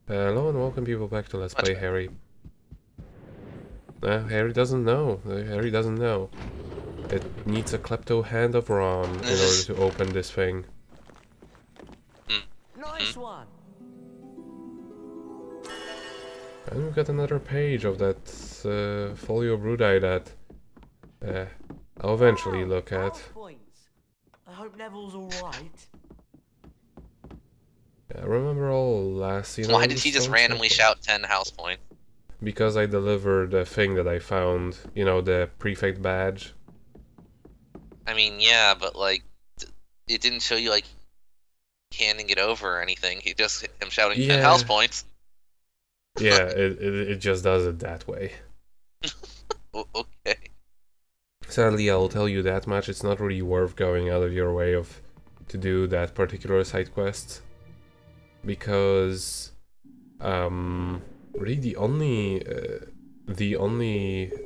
Hello and welcome people back to Let's Much Play better. Harry. Harry doesn't know. Harry doesn't know. It needs a klepto hand of Ron in order to open this thing. Nice one. And we've got another page of that Folio Brudai that I'll eventually look at. House points. I hope Neville's alright. Remember all last scene? Why did he just randomly shout 10 house points? Because I delivered the thing that I found, you know, the prefect badge. I mean, yeah, but like, it didn't show you like handing it over or anything. He just him shouting 10 house points. Yeah, it just does it that way. Okay. Sadly, I'll tell you that much. It's not really worth going out of your way to do that particular side quest, because really the only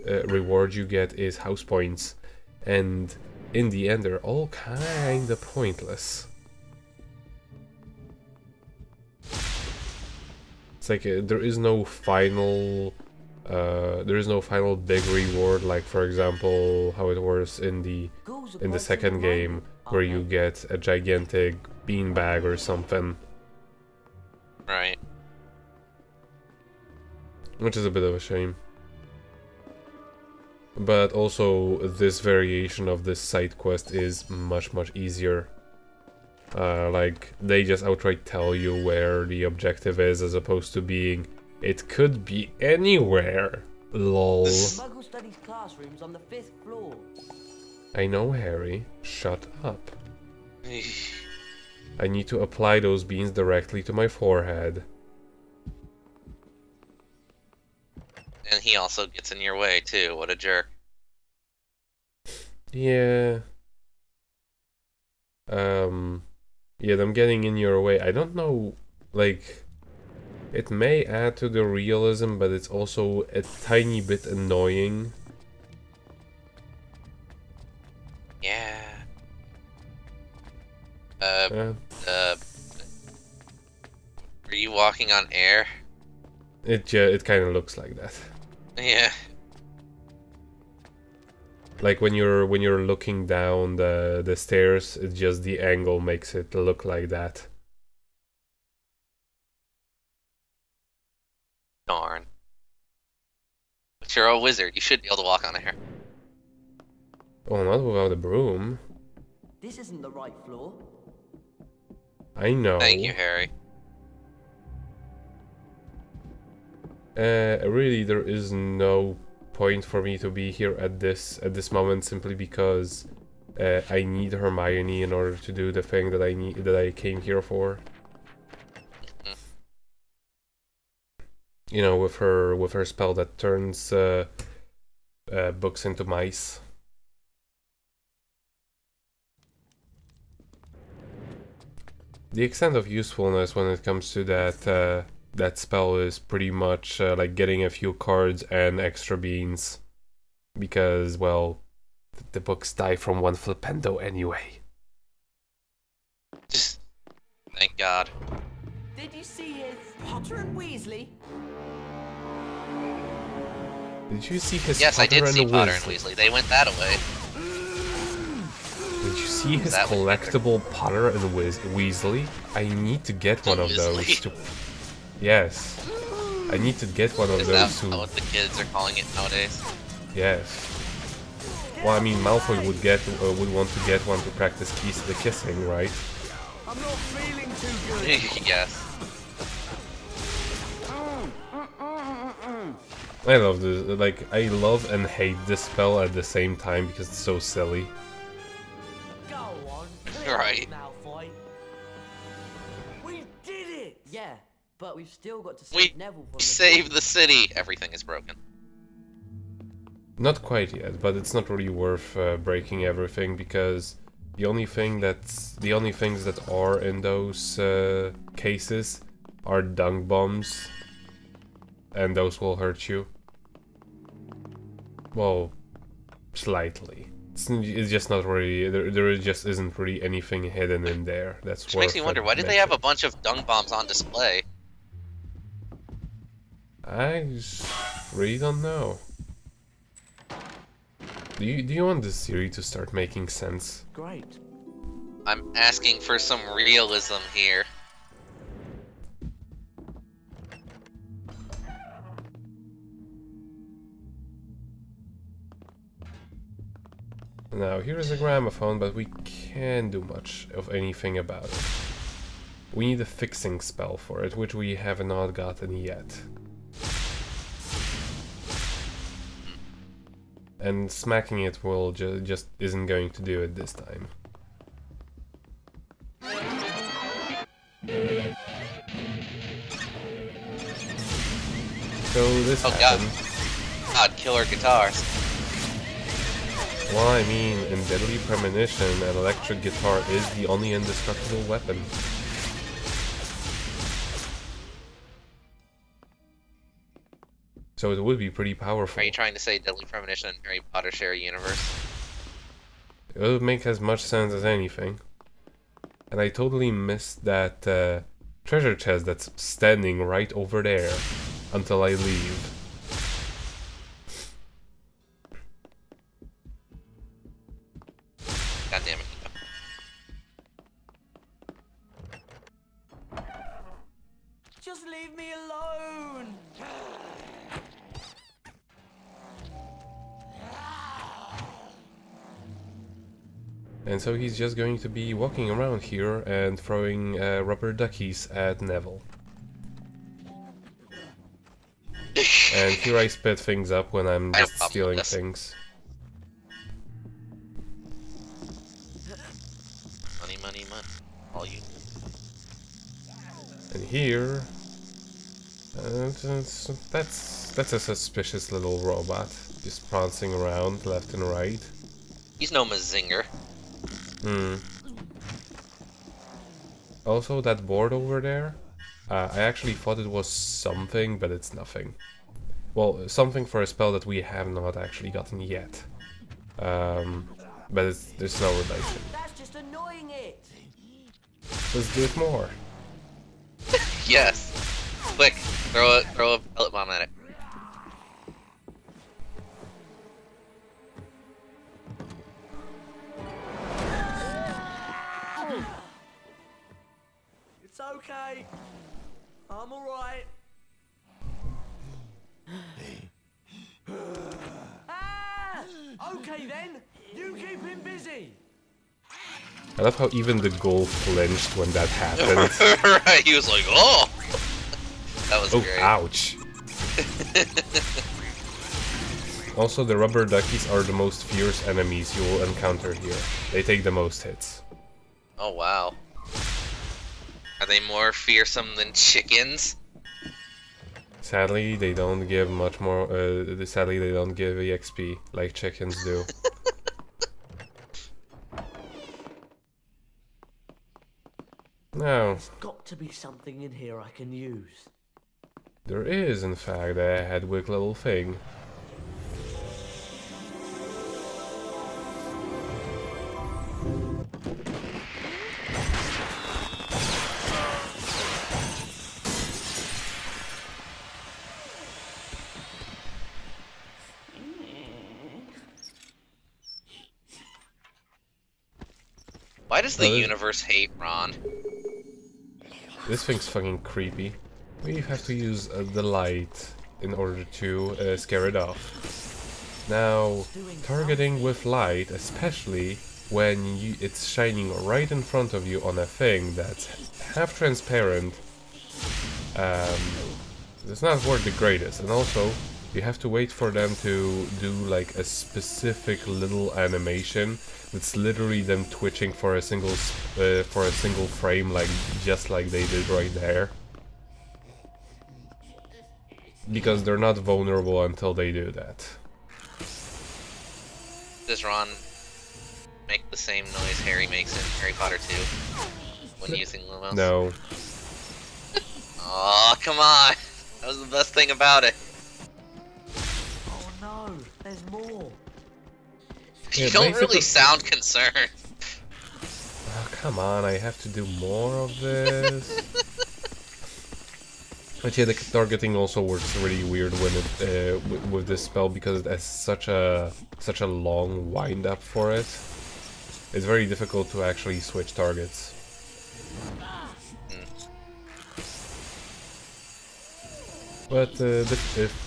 reward you get is house points, and in the end they're all kinda pointless. It's like there is no final big reward, like for example how it works in the second game, where you get a gigantic beanbag or something. Right. Which is a bit of a shame. But also, this variation of this side quest is much easier. Like, they just outright tell you where the objective is, as opposed to being, it could be anywhere. LOL. Muggle Studies classroom's on the 5th floor. I know, Harry. Shut up. I need to apply those beans directly to my forehead. And he also gets in your way too. What a jerk. Yeah. Yeah, them getting in your way. I don't know, like, it may add to the realism, but it's also a tiny bit annoying. Yeah. Are you walking on air? It kind of looks like that. Yeah. Like when you're looking down the stairs, it's just the angle makes it look like that. Darn. But you're a wizard. You should be able to walk on air. Oh, not without a broom. This isn't the right floor. I know. Thank you, Harry. Really, there is no point for me to be here at this moment, simply because I need Hermione in order to do the thing that I came here for. You know, with her spell that turns books into mice. The extent of usefulness when it comes to that spell is pretty much like getting a few cards and extra beans, because, well, the books die from one flipendo anyway. Just thank God. Did you see his Potter and Weasley? Did you see his Yes, Potter I did and see the Potter Wiz? and Weasley. They went that away. Did you see his That was collectible Potter and Weasley? I need to get one of those. Weasley. Yes, I need to get one of Is that those. what the kids are calling it nowadays? Yes. Well, I mean, Malfoy would want to get one to practice the kissing, right? I'm not feeling too good. Yes. I love this. Like, I love and hate this spell at the same time because it's so silly. Go on. Right. Malfoy. We did it. Yeah, but we've still got to save We Neville from saved the city. Everything is broken. Not quite yet, but it's not really worth breaking everything, because the only things that are in those cases are dunk bombs, and those will hurt you. Well, slightly. It's just not really. There just isn't really anything hidden in there. That's Which makes me wonder, why did they have a bunch of dung bombs on display? I just really don't know. Do you want this series to start making sense? Great. I'm asking for some realism here. Now, here is a gramophone, but we can't do much of anything about it. We need a fixing spell for it, which we have not gotten yet. And smacking it will just isn't going to do it this time. So this happened. God, killer guitars. Well, I mean, in Deadly Premonition, an electric guitar is the only indestructible weapon. So it would be pretty powerful. Are you trying to say Deadly Premonition and Harry Potter share a universe? It would make as much sense as anything. And I totally missed that treasure chest that's standing right over there until I leave. God damn it. Just leave me alone. And so he's just going to be walking around here and throwing rubber duckies at Neville. And here I spit things up when I'm just stealing things. Money, money, money. All you. And here... that's a suspicious little robot, just prancing around left and right. He's no Mazinger. Also, that board over there, I actually thought it was something, but it's nothing. Well, something for a spell that we have not actually gotten yet. But there's no relation. That's just annoying it. Let's do it more. Yes. Quick, throw a pellet bomb at it. It's okay. I'm alright. Ah! Okay then. You keep him busy. I love how even the ghoul flinched when that happened. Right, he was like, oh! That was Oh, great. ouch. Also, the rubber duckies are the most fierce enemies you will encounter here. They take the most hits. Oh, wow. Are they more fearsome than chickens? Sadly, they don't give much more. Sadly, they don't give EXP like chickens do. Now, There's got to be something in here I can use. there is, in fact, a Hedwig little thing. Why does the universe hate Ron? This thing's fucking creepy. We have to use the light in order to scare it off. Now, targeting with light, especially when it's shining right in front of you on a thing that's half transparent, it's not worth the greatest. And also, you have to wait for them to do like a specific little animation that's literally them twitching for a single frame, like just like they did right there. Because they're not vulnerable until they do that. Does Ron make the same noise Harry makes in Harry Potter 2 when using Lumos? No. Aw, come on! That was the best thing about it. Oh no, there's more. Yeah, You don't really basically- sound concerned. Oh, come on, I have to do more of this. But yeah, the targeting also works really weird when it with this spell because it has such a long wind up for it. It's very difficult to actually switch targets. But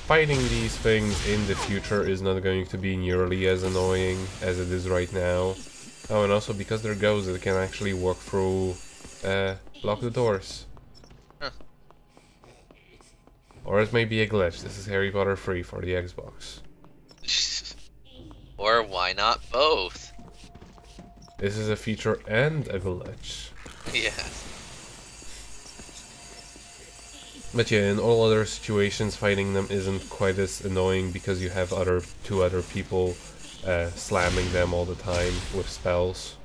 fighting these things in the future is not going to be nearly as annoying as it is right now. Oh, and also because they're ghosts, it can actually walk through, lock the doors. Huh. Or it may be a glitch. This is Harry Potter 3 for the Xbox. Or why not both? This is a feature and a glitch. Yeah. But yeah, in all other situations, fighting them isn't quite as annoying because you have two other people slamming them all the time with spells.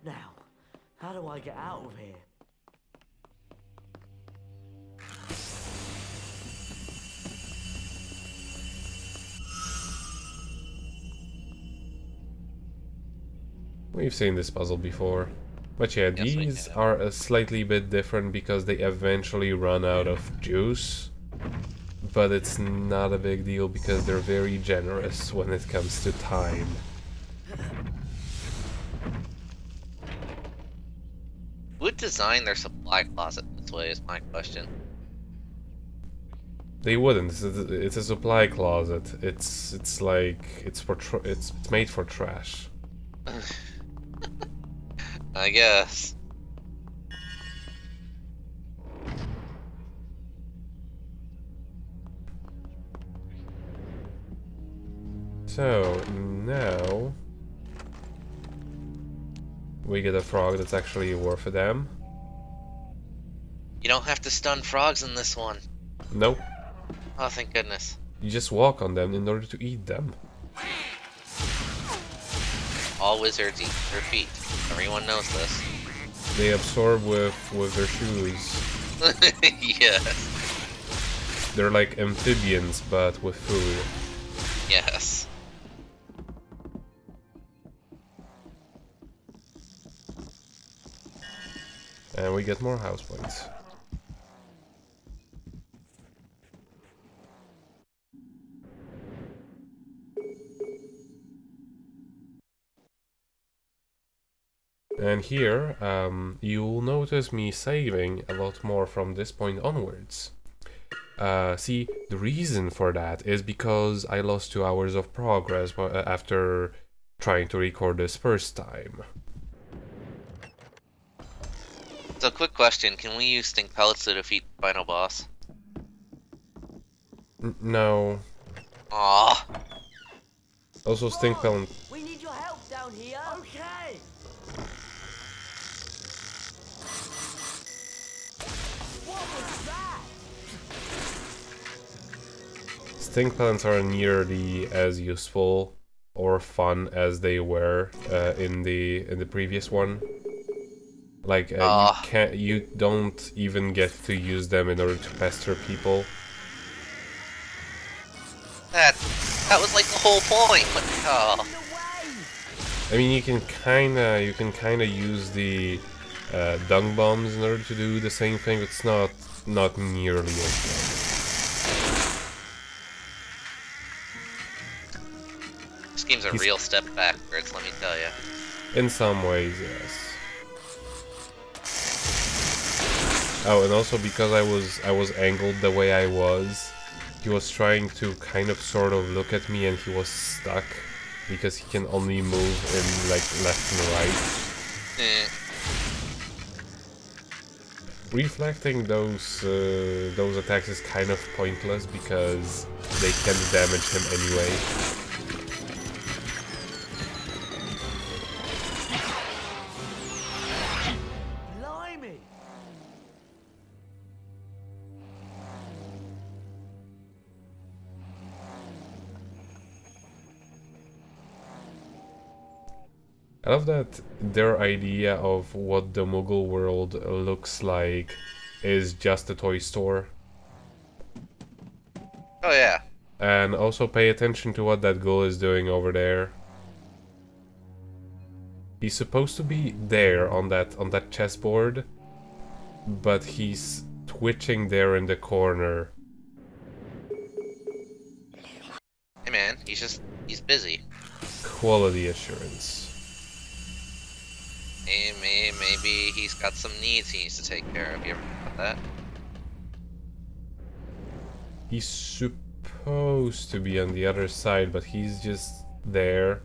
Now, how do I get out of here? We've seen this puzzle before. But yeah, Yes, we these have. are a slightly bit different because they eventually run out of juice. But it's not a big deal because they're very generous when it comes to time. Who would design their supply closet this way is my question. They wouldn't. It's a supply closet. It's like it's made for trash. I guess. So now we get a frog that's actually worth a damn. You don't have to stun frogs in this one. Nope. Oh, thank goodness. You just walk on them in order to eat them. All wizards eat their feet. Everyone knows this. They absorb with their shoes. Yes. They're like amphibians, but with food. Yes. And we get more house points. And here, you'll notice me saving a lot more from this point onwards. See, the reason for that is because I lost 2 hours of progress after trying to record this first time. So, quick question: can we use stink pellets to defeat the final boss? No. Aw. Also, stink pellet. We need your help down here. Okay. What was that? Stink pellets are nearly as useful or fun as they were in the previous one. Like you don't even get to use them in order to pester people. That was like the whole point. Oh. In the way. I mean, you can kinda use the dung bombs in order to do the same thing. But it's not nearly as This game's a real step backwards, let me tell you. good. In some ways, yes. Oh, and also because I was angled the way I was, he was trying to kind of sort of look at me and he was stuck because he can only move in like left and right. Eh. Reflecting those attacks is kind of pointless because they can damage him anyway. Blimey. I love that their idea of what the Moogle world looks like is just a toy store. Oh yeah. And also pay attention to what that ghoul is doing over there. He's supposed to be there on that chessboard, but he's twitching there in the corner. Hey man, he's busy. Quality assurance. Maybe he's got some needs he needs to take care of. You ever thought that? He's supposed to be on the other side, but he's just there.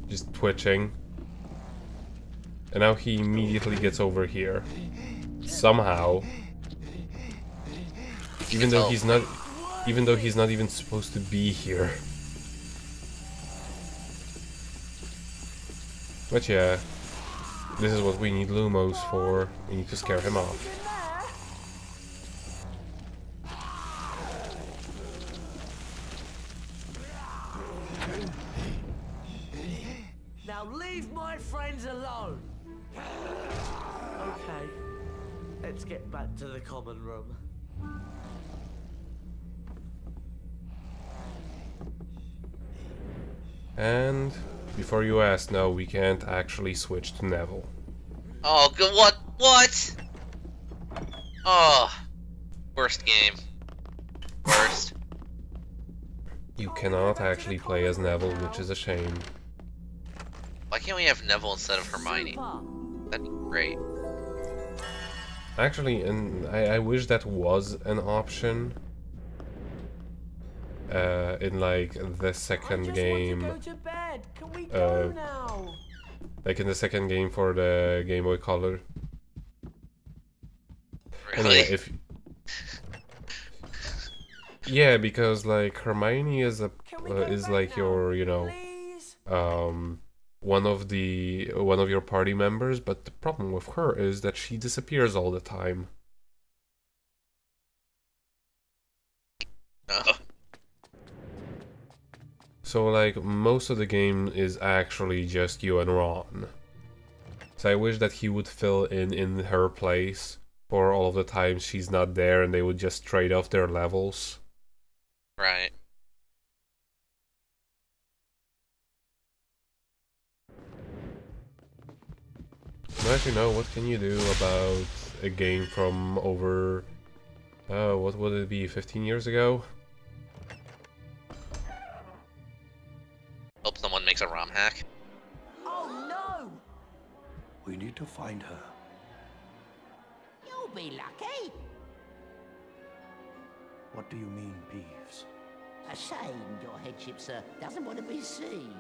Just twitching. And now he immediately gets over here. Somehow. Even though he's not even supposed to be here. But yeah, this is what we need Lumos for. We need to scare him off. Now leave my friends alone. Okay, let's get back to the common room. And before you ask, no, we can't actually switch to Neville. Oh, good. What? What? Oh, worst game. Worst. You cannot actually play as Neville, which is a shame. Why can't we have Neville instead of Hermione? That'd be great. Actually, and I wish that was an option. In like the second game. Go to bed. Can we go now? Like in the second game for the Game Boy Color. Really? Anyway, yeah, because like Hermione is is like your, you know, Please? one of your party members, but the problem with her is that she disappears all the time. Oh. So like most of the game is actually just you and Ron. So I wish that he would fill in her place for all of the times she's not there, and they would just trade off their levels. Right. But actually, no, what can you do about a game from over, what would it be, 15 years ago? Hope someone makes a ROM hack. Oh no! We need to find her. You'll be lucky. What do you mean, Peeves? Ashamed, your headship, sir, doesn't want to be seen.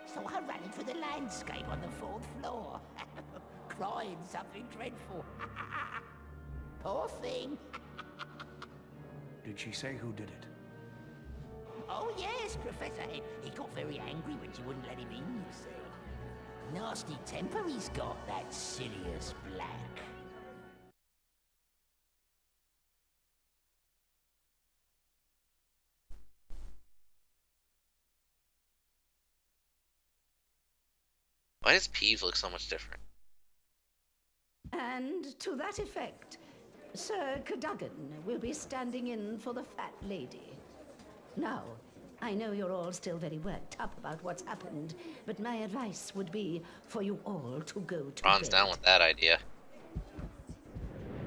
Saw her running through the landscape on the 4th floor. Crying something dreadful. Poor thing. Did she say who did it? Oh yes, Professor Head. He got very angry when she wouldn't let him in, you see. Nasty temper he's got, that Sirius Black. Why does Peeves look so much different? And to that effect, Sir Cadogan will be standing in for the fat lady. Now, I know you're all still very worked up about what's happened, but my advice would be for you all to go to Ron's bed. down with that idea.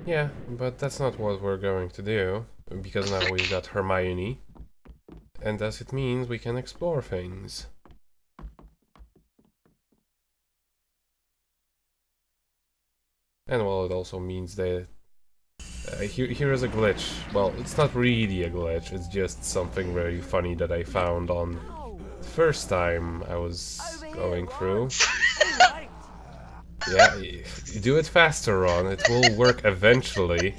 Yeah, but that's not what we're going to do, because now we've got Hermione, and thus it means we can explore things. And well, it also means that here is a glitch. Well, it's not really a glitch, it's just something very funny that I found on the first time I was going through. Right. Yeah, you do it faster, Ron, it will work eventually.